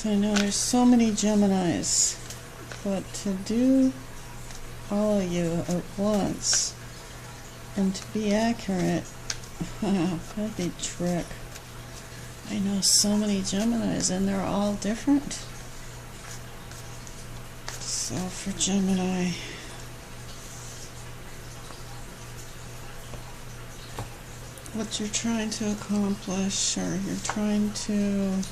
I know there's so many Geminis, but to do all of you at once and to be accurate, that'd be a trick. I know so many Geminis and they're all different. So for Gemini, what you're trying to accomplish, or you're trying to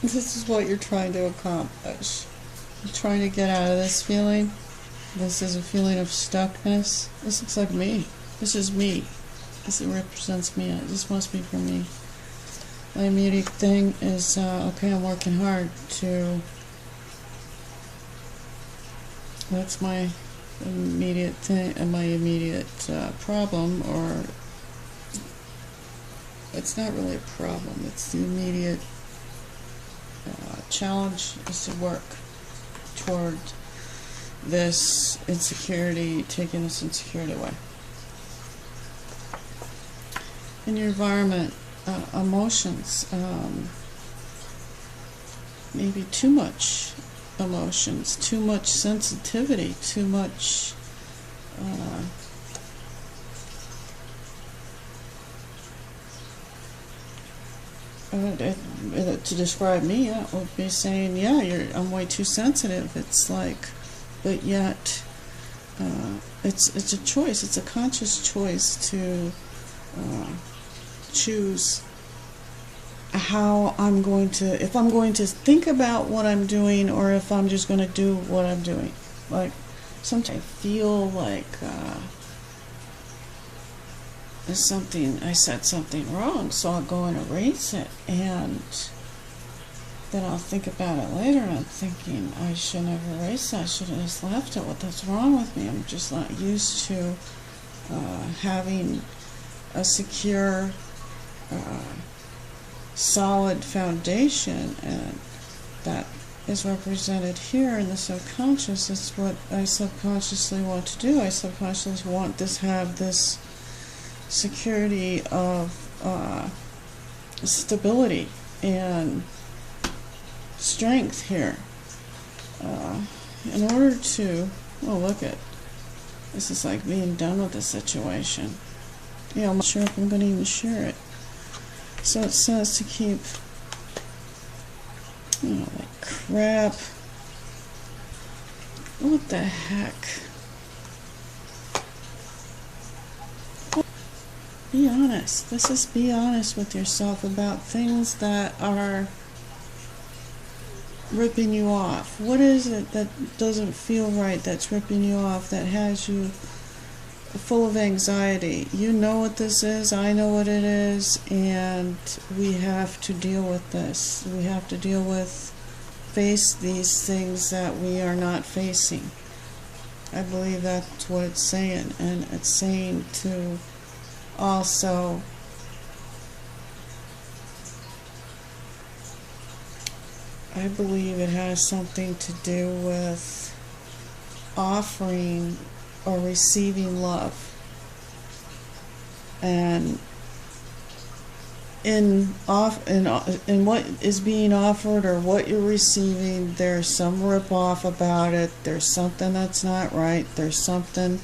this is what you're trying to accomplish. You're trying to get out of this feeling. This is a feeling of stuckness. This looks like me. This is me. This represents me. This must be for me. My immediate thing is, okay, I'm working hard to... That's my immediate thing, my immediate problem, or... It's not really a problem. It's the immediate challenge is to work toward this insecurity, taking this insecurity away. In your environment, emotions, maybe too much emotions, too much sensitivity, too much to describe me, it would be saying, yeah, I'm way too sensitive. It's like, but yet, it's a choice. It's a conscious choice to choose how I'm going to, if I'm going to think about what I'm doing, or if I'm just going to do what I'm doing. Like, sometimes I feel like I said something wrong, so I'll go and erase it, and then I'll think about it later, and I'm thinking, I shouldn't have erased that, I should have just left it. What's wrong with me? I'm just not used to having a secure, solid foundation, and that is represented here in the subconscious. It's what I subconsciously want to do. I subconsciously want this, have this security of stability and strength here. In order to, oh, look at this, is like being done with the situation. Yeah, I'm not sure if I'm going to even share it. So it says to keep, like crap. What the heck? Be honest. This is be honest with yourself about things that are ripping you off. What is it that doesn't feel right, that's ripping you off, that has you full of anxiety? You know what this is, I know what it is, and we have to deal with this. We have to deal with, face these things that we are not facing. I believe that's what it's saying, and it's saying to also I believe it has something to do with offering or receiving love. And in what is being offered or what you're receiving, there's some rip-off about it. There's something that's not right. There's something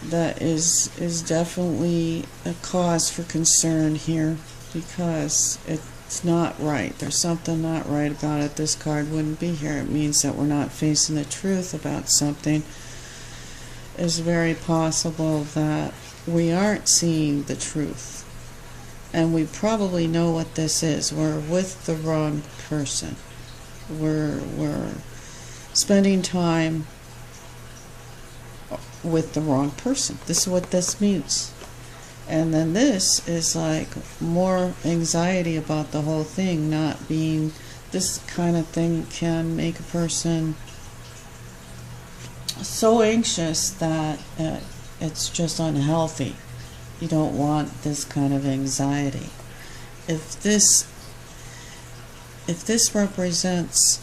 that is definitely a cause for concern here, because it's not right. There's something not right about it. This card wouldn't be here. It means that we're not facing the truth about something. It's very possible that we aren't seeing the truth, and we probably know what this is. We're with the wrong person. We're spending time with the wrong person. This is what this means. And then this is like more anxiety about the whole thing not being, this kind of thing can make a person so anxious that it's just unhealthy. You don't want this kind of anxiety. If this represents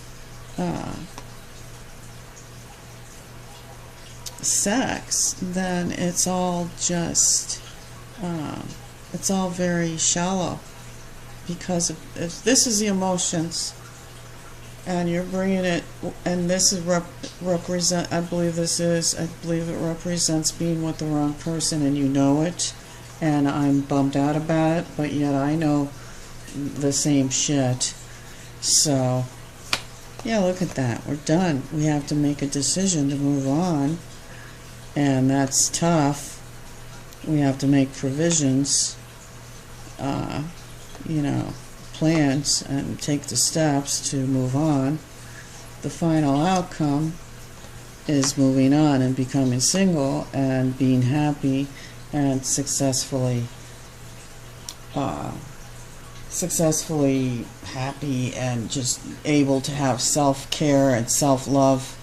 sex, then it's all just It's all very shallow because if this is the emotions and you're bringing it, and this is represent, I believe it represents being with the wrong person, and you know it, and I'm bummed out about it, but yet I know the same shit. So yeah, look at that, we're done. We have to make a decision to move on, and that's tough. We have to make provisions, you know, plans, and take the steps to move on. The final outcome is moving on and becoming single and being happy and successfully happy and just able to have self-care and self-love,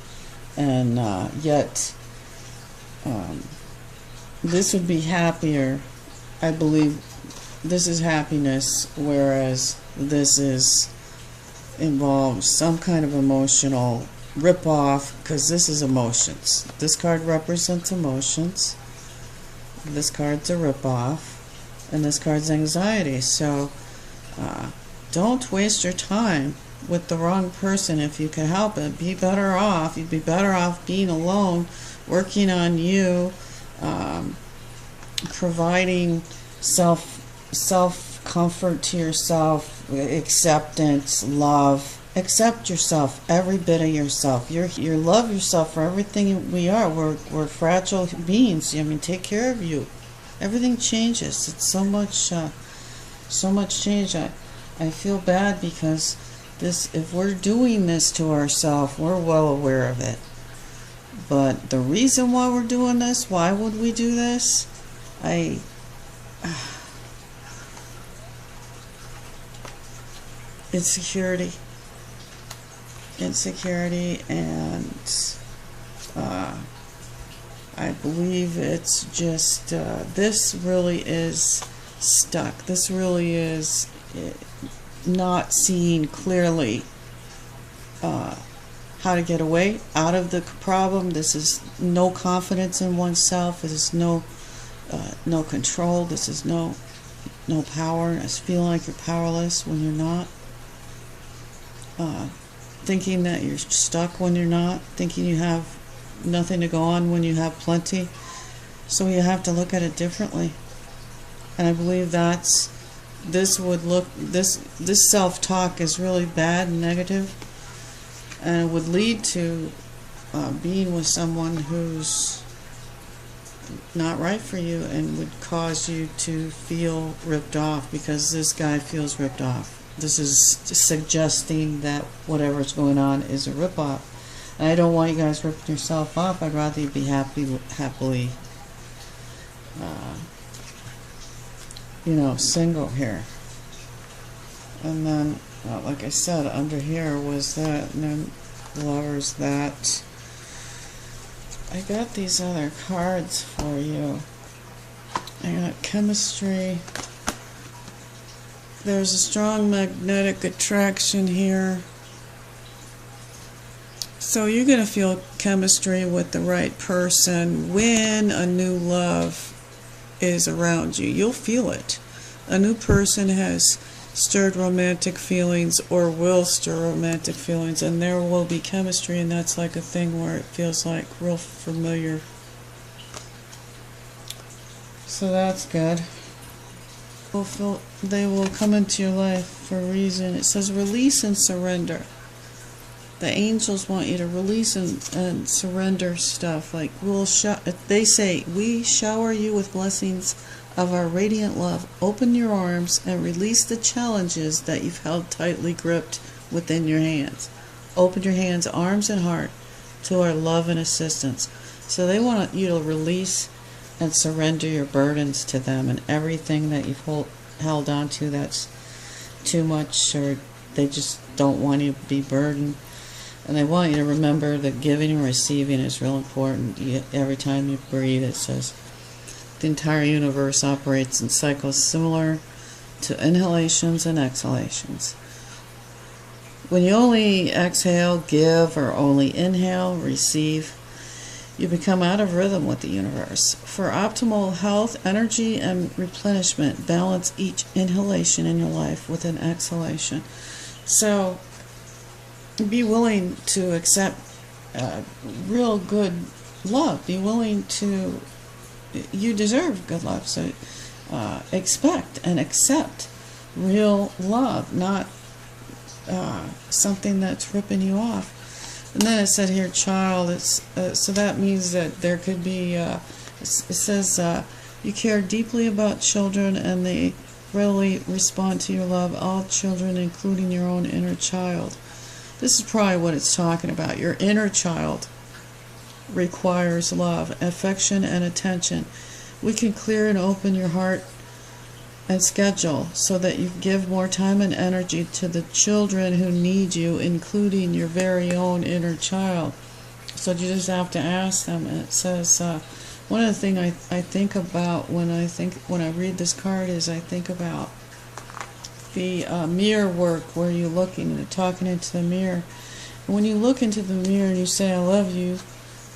and yet this would be happier. I believe this is happiness, whereas this involves some kind of emotional rip-off, because this is emotions. This card represents emotions. This card's a rip-off, and this card's anxiety. So don't waste your time with the wrong person if you can help it. Be better off. You'd be better off being alone, working on you, providing self-comfort to yourself, acceptance, love. Accept yourself, every bit of yourself. You love yourself for everything we are. We're fragile beings. I mean, take care of you. Everything changes. It's so much change. I feel bad because if we're doing this to ourselves, we're well aware of it. But the reason why we're doing this, why would we do this? Insecurity, and I believe it's just this really is stuck. This really is not seeing clearly how to get away out of the problem. This is no confidence in oneself. This is no control. This is no power. It's feeling like you're powerless when you're not. Thinking that you're stuck when you're not. Thinking you have nothing to go on when you have plenty. So you have to look at it differently. And I believe this self-talk is really bad and negative, and it would lead to being with someone who's not right for you, and would cause you to feel ripped off, because this guy feels ripped off. This is suggesting that whatever's going on is a rip-off. And I don't want you guys ripping yourself off. I'd rather you be happily single here. And then, like I said, under here was that, and then Lovers, that. I got these other cards for you. I got Chemistry. There's a strong magnetic attraction here. So you're going to feel chemistry with the right person when a new love is around you. You'll feel it. A new person has stirred romantic feelings, or will stir romantic feelings, and there will be chemistry, and that's like a thing where it feels like real familiar. So that's good. They will come into your life for a reason. It says release and surrender. The angels want you to release and surrender stuff. Like they say, we shower you with blessings of our radiant love. Open your arms and release the challenges that you've held tightly gripped within your hands. Open your hands, arms, and heart to our love and assistance. So they want you to release and surrender your burdens to them, and everything that you've held on to that's too much, or they just don't want you to be burdened. And they want you to remember that giving and receiving is real important. Every time you breathe, it says the entire universe operates in cycles similar to inhalations and exhalations. When you only exhale, give, or only inhale, receive, You become out of rhythm with the universe. For optimal health, energy, and replenishment, balance each inhalation in your life with an exhalation. So be willing to accept real good love. Be willing to, you deserve good love. So expect and accept real love, not something that's ripping you off. And then it said here, child. It's so that means that there could be. It says you care deeply about children, and they readily respond to your love. All children, including your own inner child. This is probably what it's talking about. Your inner child requires love, affection, and attention. We can clear and open your heart and schedule so that you give more time and energy to the children who need you, including your very own inner child. So you just have to ask them. And it says one of the things I think about when I read this card is I think about the mirror work, where you're looking and talking into the mirror. And when you look into the mirror and you say I love you,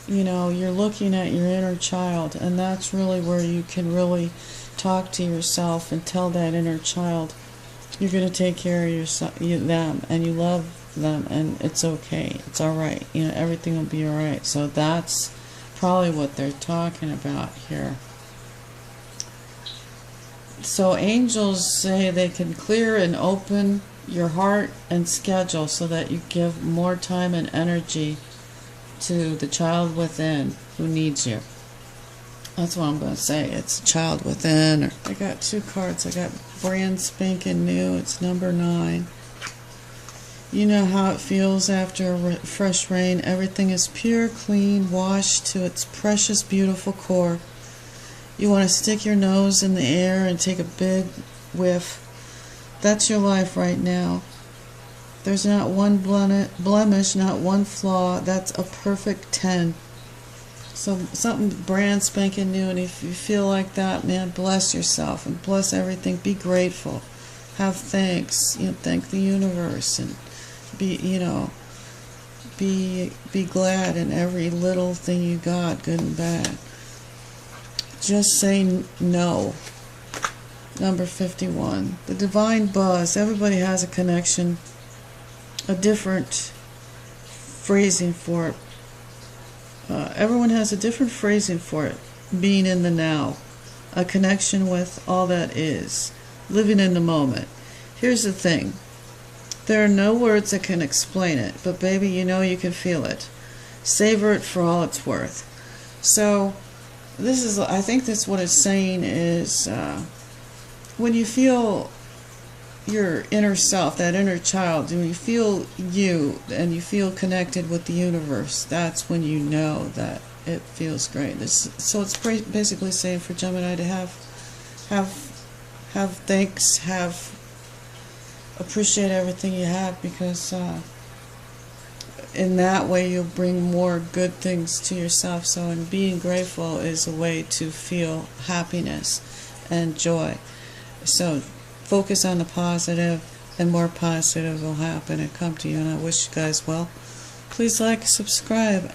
you know, you're looking at your inner child, and that's really where you can really talk to yourself and tell that inner child you're going to take care of them, and you love them, and it's okay, it's all right, you know, everything will be all right. So that's probably what they're talking about here. So angels say they can clear and open your heart and schedule so that you give more time and energy to the child within who needs you. That's what I'm going to say. It's a child within. Or I got two cards. I got brand spanking new. It's number 9. You know how it feels after a fresh rain. Everything is pure, clean, washed to its precious, beautiful core. You want to stick your nose in the air and take a big whiff. That's your life right now. There's not one blemish, not one flaw. That's a perfect 10. So something brand spanking new, and if you feel like that, man, bless yourself and bless everything. Be grateful. Have thanks. You know, thank the universe, and be glad in every little thing you got, good and bad. Just say no. Number 51. The divine buzz. Everybody has a connection, a different phrasing for it. Everyone has a different phrasing for it. Being in the now. A connection with all that is. Living in the moment. Here's the thing. There are no words that can explain it, but baby, you know you can feel it. Savor it for all it's worth. So, this is, I think that's what it's saying is, when you feel your inner self, that inner child, when you feel you and you feel connected with the universe, that's when you know that it feels great. So it's basically saying for Gemini to have thanks, appreciate everything you have, because in that way you'll bring more good things to yourself. So, and being grateful is a way to feel happiness and joy. So focus on the positive, and more positive will happen and come to you. And I wish you guys well. Please like, subscribe.